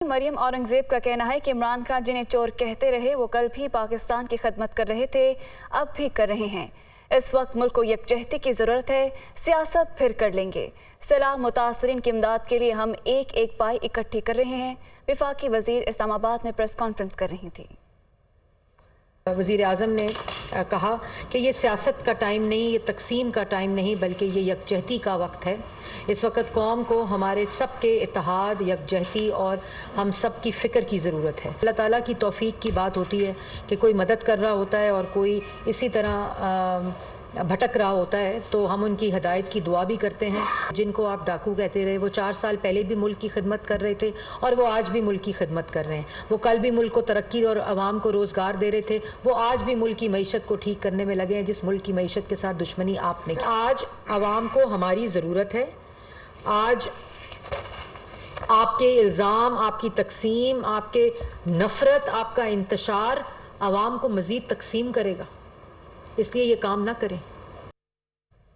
मरियम औरंगजेब का कहना है कि इमरान खान जिन्हें चोर कहते रहे वो कल भी पाकिस्तान की खिदमत कर रहे थे, अब भी कर रहे हैं। इस वक्त मुल्क को यकजहती की ज़रूरत है, सियासत फिर कर लेंगे। सलाह मुतासरीन की इमदाद के लिए हम एक एक पाई इकट्ठी कर रहे हैं। वफाकी वज़ीर इस्लामाबाद में प्रेस कॉन्फ्रेंस कर रही थी। वज़ीर आज़म ने कहा कि ये सियासत का टाइम नहीं, ये तकसीम का टाइम नहीं, बल्कि ये यकजहती का वक्त है। इस वक्त कौम को हमारे सब के इत्तेहाद, यकजहती और हम सब की फ़िक्र की ज़रूरत है। अल्लाह ताला की तौफ़ीक की बात होती है कि कोई मदद कर रहा होता है और कोई इसी तरह भटक रहा होता है, तो हम उनकी हिदायत की दुआ भी करते हैं। जिनको आप डाकू कहते रहे, वो 4 साल पहले भी मुल्क की खिदमत कर रहे थे और वो आज भी मुल्क की खिदमत कर रहे हैं। वो कल भी मुल्क को तरक्की और आवाम को रोज़गार दे रहे थे, वो आज भी मुल्क की मईशत को ठीक करने में लगे हैं, जिस मुल्क की मईशत के साथ दुश्मनी आपने की। आज आवाम को हमारी ज़रूरत है। आज आपके इल्ज़ाम, आपकी तकसीम, आपके नफ़रत, आपका इंतशार आवाम को मज़ीद तकसीम करेगा, इसलिए ये काम ना करें।